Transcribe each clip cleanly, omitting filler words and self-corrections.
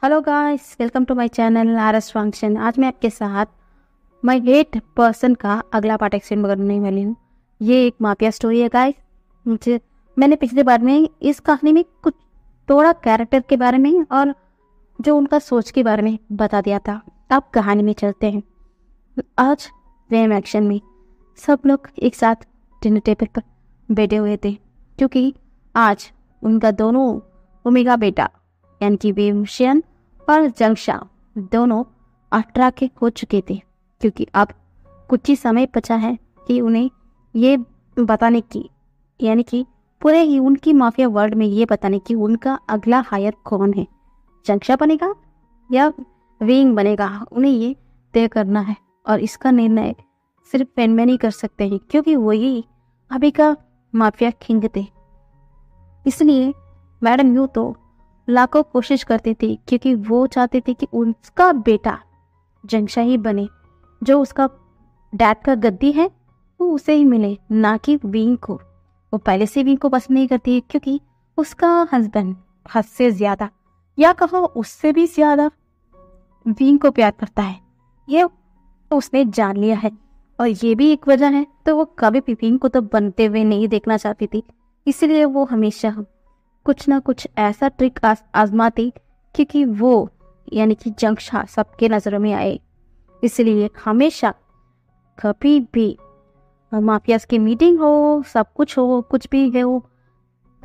Hello guys, welcome to my channel RS function. आज मैं आपके साथ माय हेट पर्सन का अगला पार्ट एक्सप्लेन करने वाली हूँ। ये एक माफिया स्टोरी है गाइस। मैंने पिछले बार में इस कहानी में कुछ थोड़ा कैरेक्टर के बारे में और जो उनका सोच के बारे में बता दिया था। अब कहानी में चलते हैं। आज रेम एक्शन में सब लोग एक साथ डिनर टेबल पर बैठे हुए थे, क्योंकि आज उनका दोनों ओमेगा बेटा यानी कि वेमशियन और जंगशा दोनों 18 के हो चुके थे, क्योंकि अब कुछ ही समय बचा है कि उन्हें ये बताने की यानी कि पूरे ही उनकी माफिया वर्ल्ड में ये बताने की उनका अगला हायर कौन है, जंगशा बनेगा या विंग बनेगा। उन्हें ये तय करना है और इसका निर्णय सिर्फ पेनमैन ही कर सकते हैं, क्योंकि वही अभी का माफिया किंग थे। इसलिए मैडम यू तो लाखों कोशिश करती थी, क्योंकि वो चाहते थे कि उसका बेटा जंगशा ही बने। जो उसका डैड का गद्दी है वो उसे ही मिले, ना कि विंग को। वो पहले से विंग को पसंद नहीं करती, क्योंकि उसका हस्बैंड हद से ज्यादा या कहो उससे भी ज्यादा विंग को प्यार करता है। ये उसने जान लिया है और ये भी एक वजह है। तो वो कभी भी विंग को तो बनते हुए नहीं देखना चाहती थी। इसलिए वो हमेशा कुछ ना कुछ ऐसा ट्रिक आजमाती, क्योंकि वो यानी कि जंगशा सबके नजरों में आए। इसलिए हमेशा कभी भी माफियाज की मीटिंग हो, सब कुछ हो, कुछ भी हो,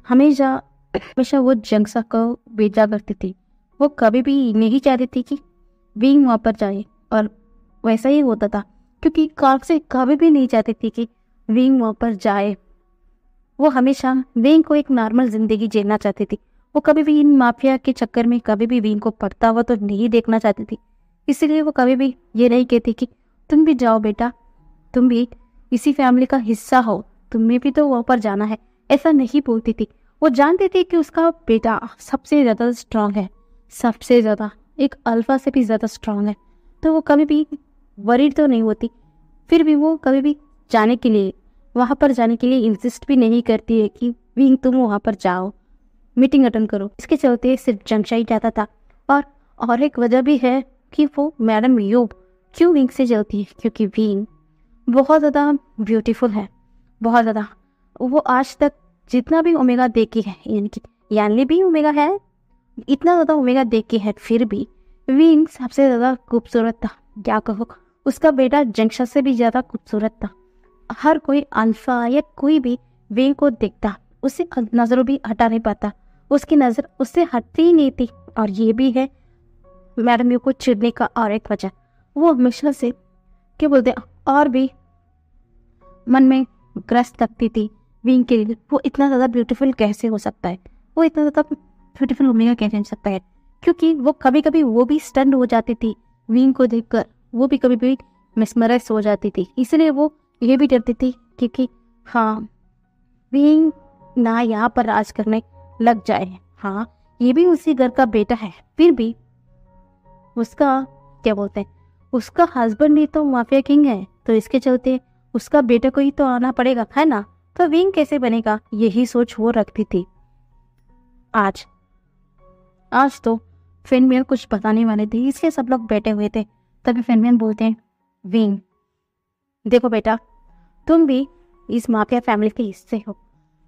हमेशा हमेशा वो जंगशा को भेजा करती थी। वो कभी भी नहीं चाहती थी कि विंग वहां पर जाए, और वैसा ही होता था, क्योंकि कार से कभी भी नहीं चाहती थी कि विंग वहां पर जाए। वो हमेशा विंग को एक नॉर्मल जिंदगी जीना चाहती थी। वो कभी भी इन माफिया के चक्कर में कभी भी विंग को पड़ता हुआ तो नहीं देखना चाहती थी। इसलिए वो कभी भी ये नहीं कहती कि तुम भी जाओ बेटा, तुम भी इसी फैमिली का हिस्सा हो, तुम्हें भी तो वहां पर जाना है। ऐसा नहीं बोलती थी। वो जानती थी कि उसका बेटा सबसे ज्यादा स्ट्रांग है, सबसे ज्यादा एक अल्फा से भी ज्यादा स्ट्रांग है। तो वो कभी भी वरीड तो नहीं होती। फिर भी वो कभी भी जाने के लिए वहां पर जाने के लिए इंसिस्ट भी नहीं करती है कि विंग तुम वहां पर जाओ, मीटिंग अटेंड करो। इसके चलते सिर्फ जंगशा ही जाता था। और एक वजह भी है कि वो मैडम यू क्यों विंग से चलती है, क्योंकि विंग बहुत ज़्यादा ब्यूटीफुल है, बहुत ज़्यादा। वो आज तक जितना भी ओमेगा देखी है, यानी कि यानली भी ओमेगा है, इतना ज़्यादा ओमेगा देखी है, फिर भी विंग सबसे ज़्यादा खूबसूरत था। क्या कहो, उसका बेटा जंगशा से भी ज़्यादा खूबसूरत था। हर कोई अल्फा या कोई भी विंग को देखता, उसे नजरों भी हटा नहीं पाता। उसकी नजर उससे हटती ही नहीं थी। और ये भी है मैडम यू को चिढ़ने का और एक वजह। वो हमेशा से क्या बोलते हैं, और भी मन में ग्रस्त लगती थी विंग के लिए। वो इतना ज्यादा ब्यूटीफुल कैसे हो सकता है, वो इतना ज्यादा ब्यूटीफुल ओमेगा कैसे हो सकता है, क्योंकि वो कभी कभी वो भी स्टन हो जाती थी विंग को देखकर। वो भी कभी कभी मिसमराइज हो जाती थी। इसलिए वो ये भी डरती थी, क्योंकि हाँ विंग ना यहाँ पर राज करने लग जाए। हाँ ये भी उसी घर का बेटा है, फिर भी उसका क्या बोलते हैं, उसका हस्बैंड ही तो माफिया किंग है। तो इसके चलते उसका बेटा को ही तो आना पड़ेगा, है ना। तो विंग कैसे बनेगा, यही सोच वो रखती थी। आज आज तो फेनमियन कुछ बताने वाले थे, इसलिए सब लोग बैठे हुए थे। तभी फेनमियन बोलते हैं, विंग देखो बेटा, तुम भी इस माफिया फैमिली के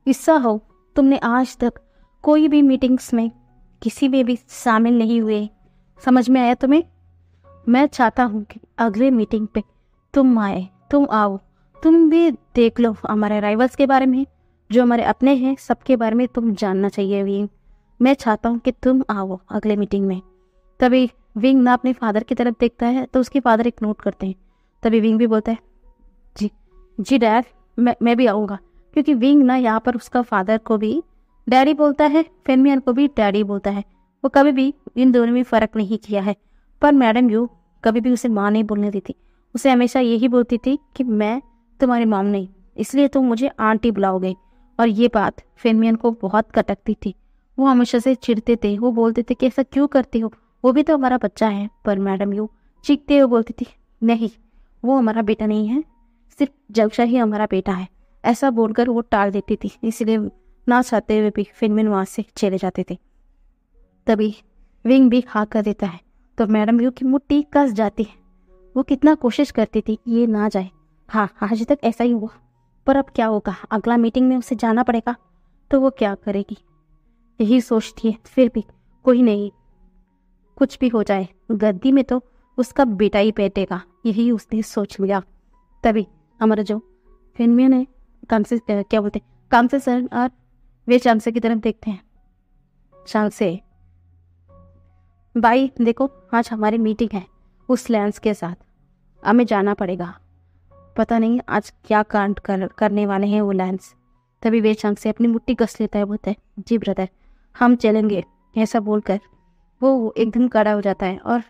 हिस्सा हो। तुमने आज तक कोई भी मीटिंग्स में किसी में भी शामिल नहीं हुए, समझ में आया तुम्हें। मैं चाहता हूँ कि अगले मीटिंग पे तुम आओ, तुम भी देख लो हमारे राइवल्स के बारे में, जो हमारे अपने हैं, सबके बारे में तुम जानना चाहिए विंग। मैं चाहता हूँ कि तुम आओ अगले मीटिंग में। तभी विंग ना अपने फादर की तरफ देखता है, तो उसके फादर एक नोट करते हैं। तभी विंग भी बोलता है, जी डैड, मैं भी आऊँगा। क्योंकि विंग ना यहाँ पर उसका फादर को भी डैडी बोलता है, फेनमियन को भी डैडी बोलता है। वो कभी भी इन दोनों में फ़र्क नहीं किया है। पर मैडम यू कभी भी उसे माँ नहीं बोलने देती। उसे हमेशा यही बोलती थी कि मैं तुम्हारी मॉम नहीं, इसलिए तुम मुझे आंटी बुलाओगे। और ये बात फेनमियन को बहुत खटकती थी। वो हमेशा से चिढ़ते थे। वो बोलते थे कि ऐसा क्यों करती हो, वो भी तो हमारा बच्चा है। पर मैडम यू चीखते हुए बोलती थी, नहीं वो हमारा बेटा नहीं है, सिर्फ जंगशा ही हमारा बेटा है। ऐसा बोलकर वो टाल देती थी। इसलिए ना चाहते हुए भी फेनमियन वहाँ से चले जाते थे। तभी विंग भी हाँ कर देता है। तो मैडम यू की मुट्ठी कस जाती है। वो कितना कोशिश करती थी कि ये ना जाए। हाँ, आज तक ऐसा ही हुआ, पर अब क्या होगा, अगला मीटिंग में उसे जाना पड़ेगा, तो वो क्या करेगी, यही सोचती है। फिर भी कोई नहीं, कुछ भी हो जाए गद्दी में तो उसका बेटा ही बैठेगा, यही उसने सोच लिया। तभी हमारा जो फिल्मियों ने क्या बोलते कामसे सर और वे चांसे की तरफ देखते हैं। चांसे, भाई देखो आज हमारी मीटिंग है उस लैंस के साथ, हमें जाना पड़ेगा, पता नहीं आज क्या कांड करने वाले हैं वो लैंस। तभी वे चांग से अपनी मुट्ठी कस लेता है, बोलता है जी ब्रदर हम चलेंगे। ऐसा बोलकर वो एकदम खड़ा हो जाता है और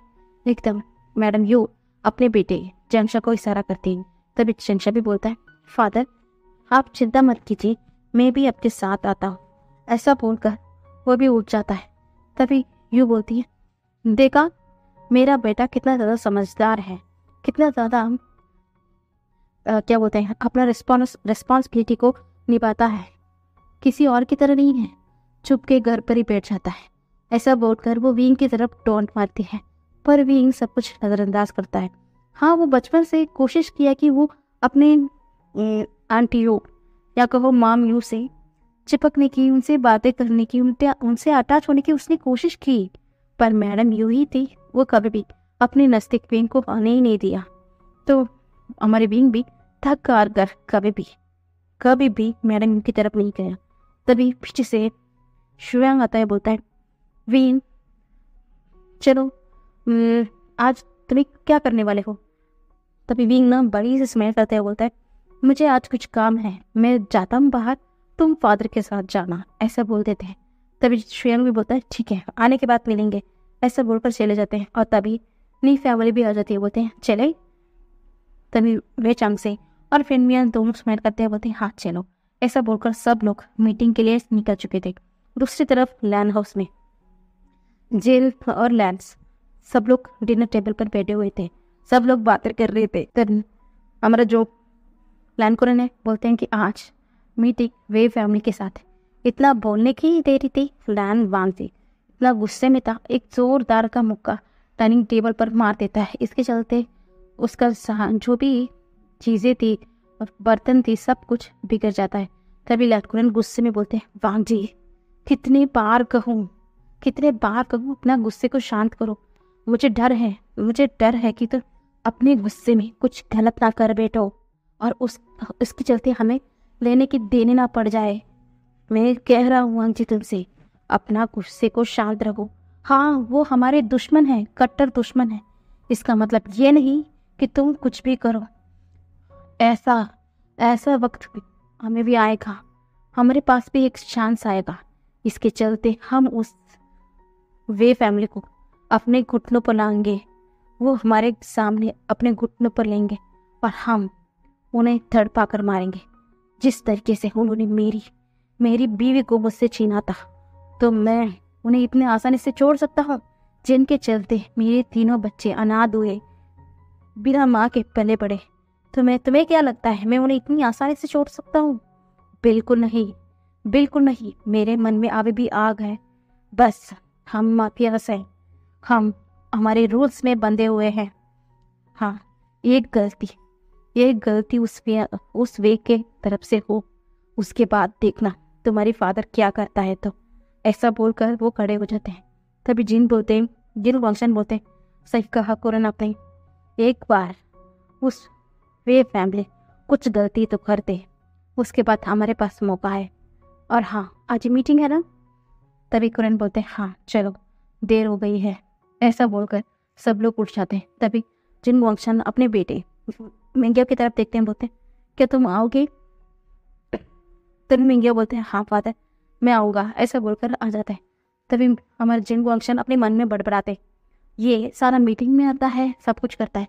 एकदम मैडम यू अपने बेटे जंशा को इशारा करती है। तभी जंशा भी बोलता है फादर आप चिंता मत कीजिए, मैं भी आपके साथ आता हूँ। ऐसा बोलकर वो भी उठ जाता है। तभी यू बोलती है देखा मेरा बेटा कितना ज़्यादा समझदार है, कितना ज़्यादा क्या बोलते हैं अपना रिस्पॉन्सिबिलिटी को निभाता है, किसी और की तरह नहीं है, चुप के घर पर ही बैठ जाता है। ऐसा बोलकर वो विंग की तरफ टोंट मारती है, पर विंग सब कुछ नज़रअंदाज करता है। हाँ, वो बचपन से कोशिश किया कि वो अपने आंटी यू या कहो माम यू से चिपकने की, उनसे बातें करने की, उनसे अटैच होने की उसने कोशिश की, पर मैडम यू ही थी, वो कभी भी अपने नज़दीक विंग को आने ही नहीं दिया। तो हमारे विंग भी थक हार कर कभी भी मैडम यू की तरफ नहीं गया। तभी पीछे से शुयांग आता है, बोलता है विंग चलो आज तुम्हें क्या करने वाले हो। तभी विंग ना बड़ी से स्माइल करते हुए बोलता है मुझे आज कुछ काम है, मैं जाता हूँ बाहर, तुम फादर के साथ जाना, ऐसा बोल देते हैं। तभी शुयांग भी बोलता है ठीक है आने के बाद मिलेंगे, ऐसा बोलकर चले जाते हैं। और तभी नी फैमिली भी आ जाती है, बोलते हैं चले। तभी वे चांग से और फिनमियन दोनों स्माइल करते हैं, बोलते हैं हाँ चलो। ऐसा बोलकर सब लोग मीटिंग के लिए निकल चुके थे। दूसरी तरफ लैंड हाउस में जेल और लैंस सब लोग डिनर टेबल पर बैठे हुए थे, सब लोग बातें कर रहे थे। तब हमारा जो लैंड कुरन है बोलते हैं कि आज मीटिंग वे फैमिली के साथ है। इतना बोलने की ही देरी थी, लैंड वांग थी इतना गुस्से में था, एक जोरदार का मुक्का डाइनिंग टेबल पर मार देता है। इसके चलते उसका जो भी चीज़ें थी और बर्तन थी सब कुछ बिगड़ जाता है। तभी लैंड कुरन गुस्से में बोलते हैं वांग जी कितने बार कहूँ अपना गुस्से को शांत करो, मुझे डर है कि तुम अपने गुस्से में कुछ गलत ना कर बैठो और उसके चलते हमें लेने की देने ना पड़ जाए। मैं कह रहा हूँ जी तुमसे अपना गुस्से को शांत रखो। हाँ वो हमारे दुश्मन है, कट्टर दुश्मन है, इसका मतलब ये नहीं कि तुम कुछ भी करो। ऐसा वक्त हमें भी आएगा, हमारे पास भी एक चांस आएगा, इसके चलते हम उस वे फैमिली को अपने घुटनों पर लाएंगे, वो हमारे सामने अपने घुटनों पर लेंगे और हम उन्हें तड़पा कर मारेंगे। जिस तरीके से उन्होंने मेरी बीवी को मुझसे छीना था, तो मैं उन्हें इतने आसानी से छोड़ सकता हूँ, जिनके चलते मेरे तीनों बच्चे अनाथ हुए, बिना माँ के पले पड़े। तुम्हें क्या लगता है मैं उन्हें इतनी आसानी से छोड़ सकता हूँ? बिल्कुल नहीं। मेरे मन में अभी भी आग है। बस हम माफियास हैं, हम हमारे रूल्स में बंधे हुए हैं। हाँ एक गलती उस वे के तरफ से हो, उसके बाद देखना तुम्हारे फादर क्या करता है। तो ऐसा बोलकर वो खड़े हो जाते हैं। तभी जिन वंशन बोलते हैं सही कहा कुरन आपने, एक बार उस वे फैमिली कुछ गलती तो करते, उसके बाद हमारे पास मौका है। और हाँ आज मीटिंग है ना। तभी कुरन बोलते हैं हाँ चलो देर हो गई है। ऐसा बोलकर सब लोग उठ जाते हैं। तभी जिन वंशन अपने बेटे मिंगिया की तरफ देखते हैं, बोलते हैं क्या तुम आओगे? तभी मिंगिया बोलते हैं हाँ फादर मैं आऊँगा, ऐसा बोलकर आ जाता है। तभी हमारे जिन वंशन अपने मन में बड़बड़ाते, ये सारा मीटिंग में आता है, सब कुछ करता है,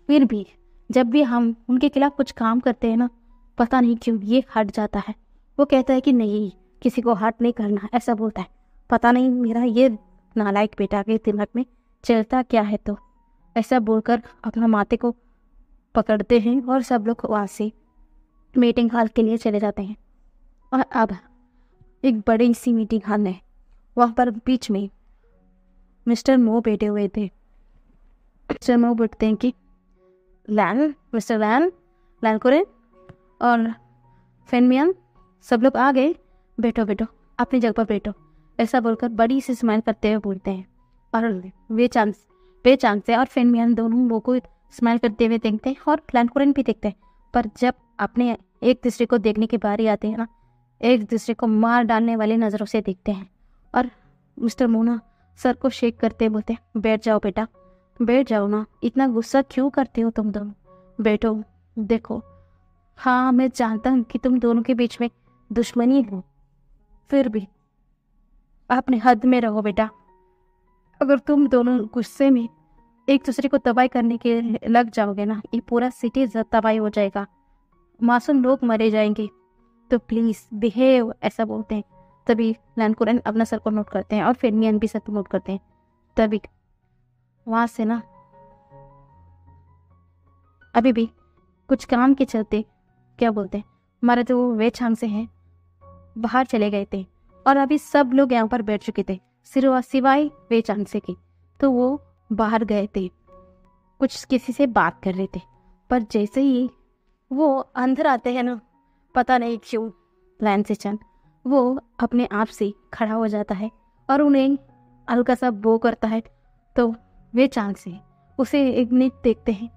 फिर भी जब भी हम उनके खिलाफ कुछ काम करते हैं ना, पता नहीं क्यों ये हट जाता है। वो कहता है कि नहीं किसी को हट नहीं करना, ऐसा बोलता है। पता नहीं मेरा ये नालायक बेटा के दिमाग में चलता क्या है। तो ऐसा बोलकर अपना माथे को पकड़ते हैं और सब लोग वहाँ से मीटिंग हॉल के लिए चले जाते हैं। और अब एक बड़ी सी मीटिंग हॉल है, वहाँ पर बीच में मिस्टर मो बैठे हुए थे। मिस्टर मो बैठते हैं कि मिस्टर लैन कुरेन और फेनमियन सब लोग आ गए, बैठो बैठो अपनी जगह पर बैठो, ऐसा बोलकर बड़ी सी स्माइल करते हुए बोलते हैं। और वे चांग से और फेनमियन दोनों वो को स्माइल करते हुए देखते हैं और लैन कुरेन भी देखते हैं। पर जब अपने एक दूसरे को देखने की बारी आती है ना, एक दूसरे को मार डालने वाली नज़रों से देखते हैं। और मिस्टर मोना सर को शेक करते बोलते हैं, बैठ जाओ बेटा, बैठ जाओ ना, इतना गुस्सा क्यों करते हो तुम दोनों, बैठो। देखो हाँ मैं जानता हूँ कि तुम दोनों के बीच में दुश्मनी है, फिर भी अपने हद में रहो बेटा। अगर तुम दोनों गुस्से में एक दूसरे को तबाही करने के लग जाओगे ना, ये पूरा सिटी तबाही हो जाएगा, मासूम लोग मरे जाएंगे, तो प्लीज़ बिहेव, ऐसा बोलते हैं। तभी लैन कुरेन अपना सर को नोट करते हैं और फेनमियन भी सर को नोट करते हैं। तभी वहाँ से ना अभी भी कुछ काम के चलते क्या बोलते हैं, हमारा जो वे छांग से हैं बाहर चले गए थे और अभी सब लोग यहाँ पर बैठ चुके थे सिवाय वे छांग से के, तो वो बाहर गए थे, कुछ किसी से बात कर रहे थे। पर जैसे ही वो अंदर आते हैं ना, पता नहीं क्यों लैन से चंद वो अपने आप से खड़ा हो जाता है और उन्हें हल्का सा बो करता है। तो वे चांग से उसे एक मिनट देखते हैं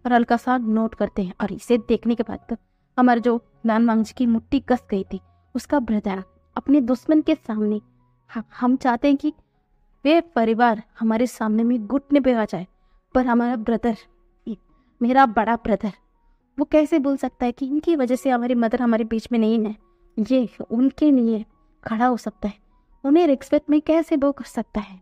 और हल्का सा नोट करते हैं। और इसे देखने के बाद तो हमारे जो लान वांगजी की मुट्ठी कस गई थी, उसका ब्रदर अपने दुश्मन के सामने, हम चाहते हैं कि वे परिवार हमारे सामने में घुटने पे आ जाए, पर हमारा ब्रदर, मेरा बड़ा ब्रदर, वो कैसे बोल सकता है कि इनकी वजह से हमारी मदर हमारे बीच में नहीं है, ये उनके लिए खड़ा हो सकता है, उन्हें रिस्पेक्ट में कैसे वो कर सकता है।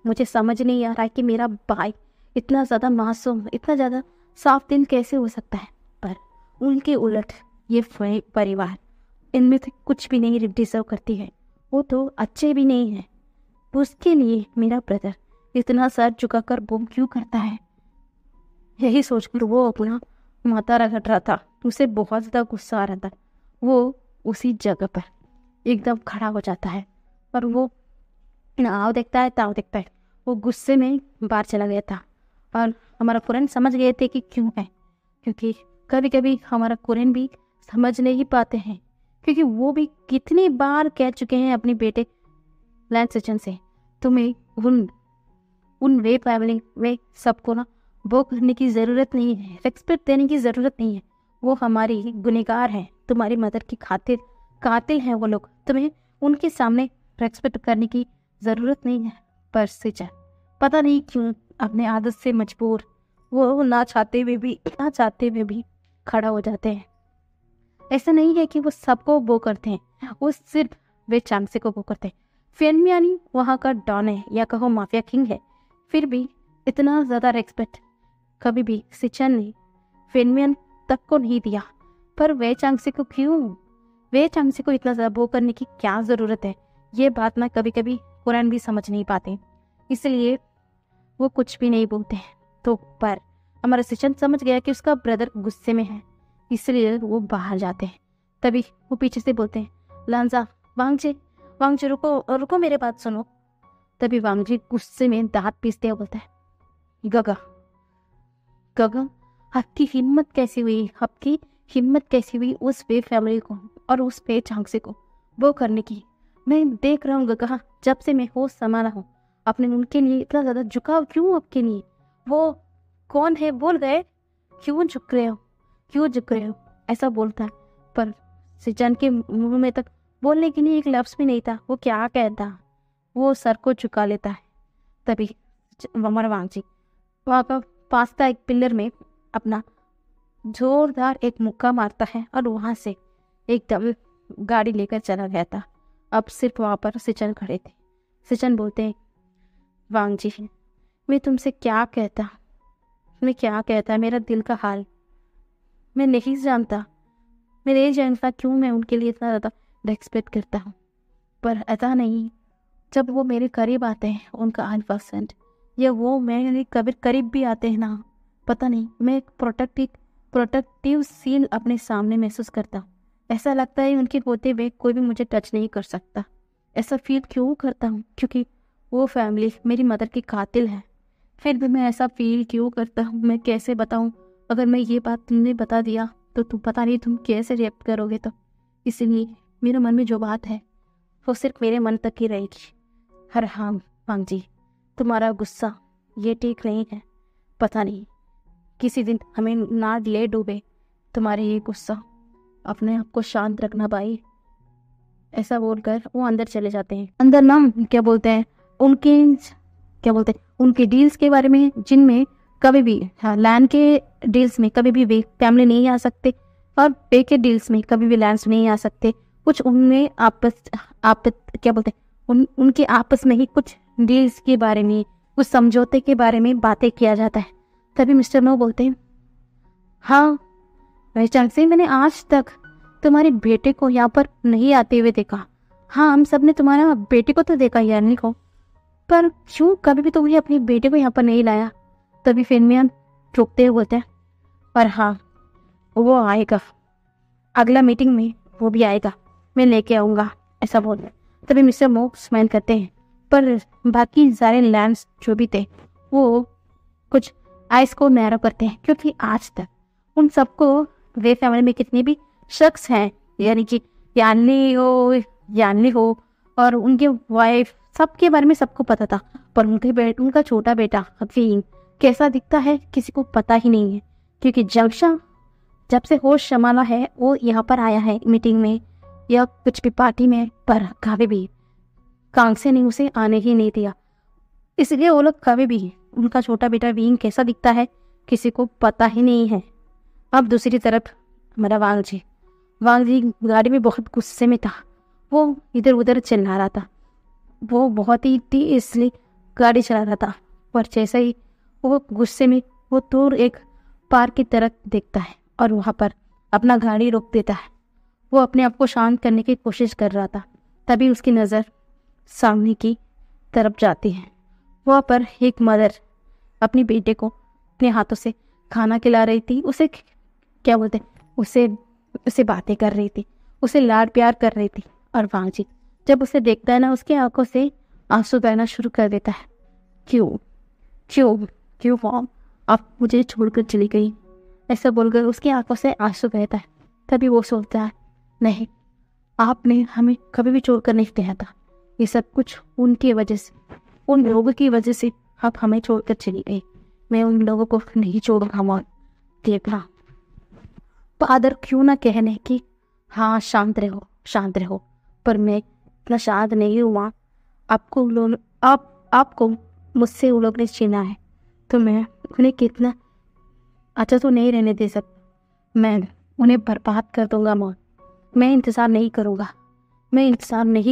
मुझे समझ नहीं आ रहा है कि मेरा भाई इतना ज़्यादा मासूम, इतना ज़्यादा साफ दिल कैसे हो सकता है। पर उनके उलट ये परिवार इनमें से कुछ भी नहीं डिजर्व करती है, वो तो अच्छे भी नहीं है। उसके लिए मेरा ब्रदर इतना सर झुकाकर वो क्यों करता है, यही सोचकर वो अपना माथा रगड़ रहा था। उसे बहुत ज़्यादा गुस्सा आ रहा था। वो उसी जगह पर एकदम खड़ा हो जाता है और वो आओ देखता है ताव देखता है, वो गुस्से में बाहर चला गया था। और हमारा कुरेन समझ गए थे कि क्यों है, क्योंकि कभी कभी हमारा कुरेन भी समझ नहीं पाते हैं, क्योंकि वो भी कितनी बार कह चुके हैं अपने बेटे लैन सेचन से, तुम्हें उन वे फैमिली में सबको ना वो करने की ज़रूरत नहीं है, रेस्पेक्ट देने की ज़रूरत नहीं है, वो हमारी गुनहगार हैं, तुम्हारी मदर की खातिर कातिल हैं वो लोग, तुम्हें उनके सामने रेस्पेक्ट करने की ज़रूरत नहीं है। पर सेचन पता नहीं क्यों अपने आदत से मजबूर वो ना चाहते हुए भी खड़ा हो जाते हैं। ऐसा नहीं है कि वो सबको वो करते हैं, वो सिर्फ वे चांगसे को वो करते हैं। फेनमियानी वहाँ का डॉन है या कहो माफिया किंग है, फिर भी इतना ज़्यादा रेस्पेक्ट कभी भी सिचन ने फेनमियन तक को नहीं दिया। पर वे चांगसे को क्यों, वे चांगसे को इतना ज़्यादा वो करने की क्या ज़रूरत है, ये बात ना कभी कभी कुरान भी समझ नहीं पाते, इसलिए वो कुछ भी नहीं बोलते हैं। तो पर हमारा सिचन समझ गया कि उसका ब्रदर गुस्से में है, इसलिए वो बाहर जाते हैं। तभी वो पीछे से बोलते हैं, लांजा वांगजे रुको मेरे बात सुनो। तभी वांगजी गुस्से में दांत पीसते हुए बोलता है, गगा आपकी हिम्मत कैसी हुई उस वे फैमिली को और उस वे चांगसे को वो करने की। मैं देख रहा हूँ गगा, जब से मैं होश संभाला हूँ, आपने उनके लिए इतना ज़्यादा झुकाव क्यों, आपके लिए वो कौन है बोल गए, क्यों झुक रहे हो ऐसा बोलता है। पर सिचन के मुंह में तक बोलने के लिए एक लफ्ज़ भी नहीं था, वो क्या कहता, वो सर को झुका लेता है। तभी हमारा वांगजी वहाँ का पास का एक पिलर में अपना जोरदार एक मुक्का मारता है और वहाँ से एकदम गाड़ी लेकर चला गया था। अब सिर्फ वहाँ पर सिचन खड़े थे। सिचन बोलते हैं, वांगजी मैं तुमसे क्या कहता, मेरा दिल का हाल मैं नहीं जानता क्यों मैं उनके लिए इतना ज़्यादा रेस्पेक्ट करता हूँ। पर ऐसा नहीं, जब वो मेरे करीब आते हैं उनका 1% या वो मेरे करीब भी आते हैं ना, पता नहीं मैं एक प्रोटेक्टिव सील अपने सामने महसूस करता हूँ। ऐसा लगता है उनके होते हुए कोई भी मुझे टच नहीं कर सकता। ऐसा फील क्यों करता हूँ, क्योंकि वो फैमिली मेरी मदर की कातिल है। फिर भी मैं ऐसा फील क्यों करता हूँ, मैं कैसे बताऊँ? अगर मैं ये बात तुमने बता दिया तो तुम पता नहीं तुम कैसे रिएक्ट करोगे। तो इसलिए मेरे मन में जो बात है वो सिर्फ मेरे मन तक ही रहेगी। हर हाँ वांग जी, तुम्हारा गुस्सा ये ठीक नहीं है। पता नहीं किसी दिन हमें ना ले डूबे तुम्हारे ये गुस्सा। अपने आप को शांत रखना भाई। ऐसा बोलकर वो अंदर चले जाते हैं। अंदर ना क्या बोलते हैं उनके डील्स के बारे में, जिनमें कभी भी लैंड के डील्स में कभी भी वे फैमिली नहीं आ सकते और पे के डील्स में कभी भी लैंड्स नहीं आ सकते। कुछ उनमें उनके आपस में ही कुछ डील्स के बारे में, कुछ समझौते के बारे में बातें किया जाता है। तभी मिस्टर नो बोलते हैं, हाँ पहचान से मैंने आज तक तुम्हारे बेटे को यहाँ पर नहीं आते हुए देखा। हाँ हम सब ने तुम्हारा बेटे को तो देखा यानी को, पर क्यों कभी भी तुमने अपने बेटे को यहाँ पर नहीं लाया? तभी फिल्मियन रोकते हुए बोलते हैं, पर हाँ वो आएगा, अगला मीटिंग में वो भी आएगा, मैं लेके आऊँगा, ऐसा बोल। तभी मिस्टर मो स्माइल करते हैं, पर बाकी सारे लैंड्स जो भी थे वो कुछ आइस को नैरो करते हैं, क्योंकि आज तक उन सबको वे फैमिली में कितने भी शख्स हैं, यानी कि यानली हो और उनके वाइफ, सबके बारे में सबको पता था। पर उनका छोटा बेटा हफीम कैसा दिखता है किसी को पता ही नहीं है, क्योंकि जब से होश संभाला है वो यहाँ पर आया है मीटिंग में या कुछ भी पार्टी में, पर कभी भी कांगसे ने उसे आने ही नहीं दिया। इसलिए वो लोग कभी भी उनका छोटा बेटा वींग कैसा दिखता है किसी को पता ही नहीं है। अब दूसरी तरफ हमारा वांग जी गाड़ी में बहुत गुस्से में था। वो इधर उधर चिल्ला रहा था, वो बहुत ही तेज गाड़ी चला रहा था। पर जैसे ही वो गुस्से में वो दूर एक पार्क की तरफ देखता है और वहाँ पर अपना गाड़ी रोक देता है। वो अपने आप को शांत करने की कोशिश कर रहा था। तभी उसकी नज़र सामने की तरफ जाती है। वहाँ पर एक मदर अपने बेटे को अपने हाथों से खाना खिला रही थी, उसे बातें कर रही थी, उसे लाड प्यार कर रही थी। और वांग जी जब उसे देखता है ना, उसकी आंखों से आंसू बहना शुरू कर देता है। क्यों मॉम, आप मुझे छोड़कर चली गई, ऐसा बोलकर उसकी आंखों से आंसू बहता है। तभी वो सोचता है, नहीं आपने हमें कभी भी छोड़कर नहीं गया था, ये सब कुछ उनकी वजह से, उन लोगों की वजह से आप हमें छोड़कर चली गई। मैं उन लोगों को नहीं छोड़ूंगा मॉम। देखना फादर क्यों ना कहने कि हाँ शांत रहो, पर मैं इतना शांत नहीं हुआ। आपको मुझसे उन लोग ने छीना है तो मैं उन्हें कितना अच्छा तो नहीं रहने दे सकता। मैं उन्हें बर्बाद कर दूंगा माँ। मैं इंतज़ार नहीं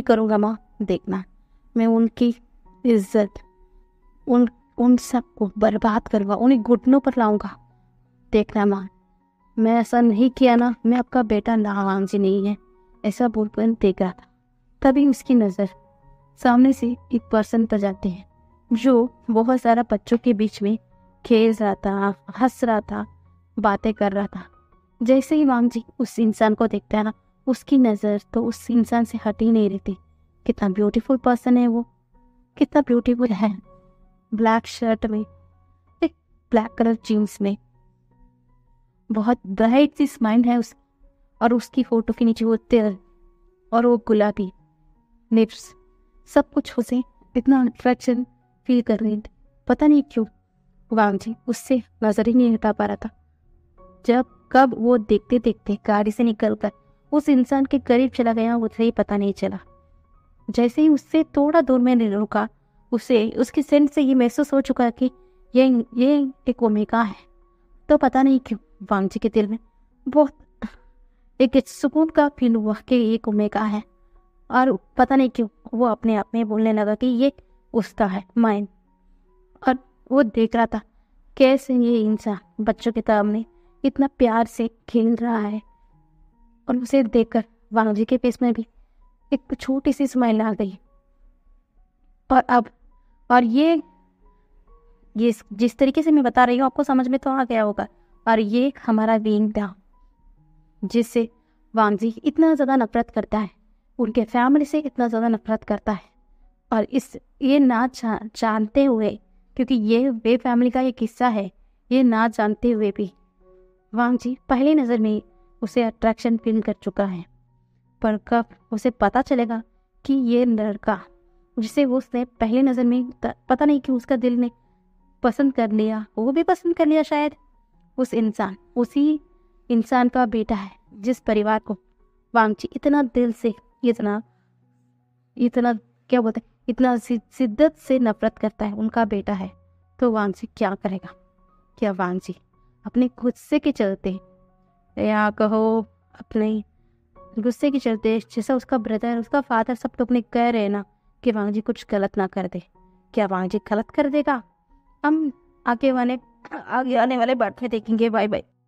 करूँगा माँ। देखना मैं उनकी इज्जत उन सबको बर्बाद करूँगा, उन्हें घुटनों पर लाऊंगा। देखना माँ, मैं ऐसा नहीं किया ना, मैं आपका बेटा वांग जी नहीं है, ऐसा बोलकर देख रहा था। तभी उसकी नज़र सामने से एक पर्सन पर जाते हैं जो बहुत सारा बच्चों के बीच में खेल रहा था, हंस रहा था, बातें कर रहा था। जैसे ही वांग जी उस इंसान को देखता है ना, उसकी नज़र तो उस इंसान से हट ही नहीं रहती। कितना ब्यूटीफुल पर्सन है वो, कितना ब्यूटीफुल है। ब्लैक शर्ट में, एक ब्लैक कलर जीन्स में, बहुत ब्राइट सी स्माइल है उसकी, और उसकी फोटो के नीचे वो तिल और वो गुलाबी लिप्स, सब कुछ उसे इतना अट्रैक्शन फील कर रही थी। पता नहीं क्यों वांग जी उससे नजर ही नहीं हटा पा रहा था। कब वो देखते देखते गाड़ी से निकलकर उस इंसान के करीब चला गया, उसे ही पता नहीं चला। जैसे ही उससे थोड़ा दूर में रुका, उसे उसकी सेंस से ये महसूस हो चुका कि ये एक ओमेगा है। तो पता नहीं क्यों वांग जी के दिल में बहुत एक सुकून का फील हुआ कि ये ओमेगा है। और पता नहीं क्यों वो अपने आप में बोलने लगा कि ये उसका है, माइन। और वो देख रहा था कैसे ये इंसान बच्चों के सामने इतना प्यार से खेल रहा है। और उसे देखकर वांग जी के फेस में भी एक छोटी सी स्माइल आ गई। और ये जिस तरीके से मैं बता रही हूँ आपको समझ में तो आ गया होगा। और ये हमारा बीइंग था जिससे वांग जी इतना ज़्यादा नफरत करता है, उनके फैमिली से इतना ज़्यादा नफरत करता है। और इस ये ना जानते हुए, क्योंकि ये वे फैमिली का ये किस्सा है, ये ना जानते हुए भी वांग जी पहली नज़र में उसे अट्रैक्शन फील कर चुका है। पर कब उसे पता चलेगा कि ये लड़का जिसे वो उसने पहली नज़र में पता नहीं कि उसका दिल ने पसंद कर लिया, वो भी पसंद कर लिया शायद, उसी इंसान का बेटा है जिस परिवार को वांग जी इतना दिल से, इतना इतना क्या बोलते हैं, इतना शिद्दत से नफरत करता है, उनका बेटा है। तो वांग जी क्या करेगा? क्या वांग जी अपने गुस्से के चलते, या कहो अपने गुस्से के चलते, जैसा उसका ब्रदर, उसका फादर सब लोग ने कह रहे हैं ना कि वांग जी कुछ गलत ना कर दे, क्या वांग जी गलत कर देगा? हम आगे आने वाले पार्ट में देखेंगे। Bye bye.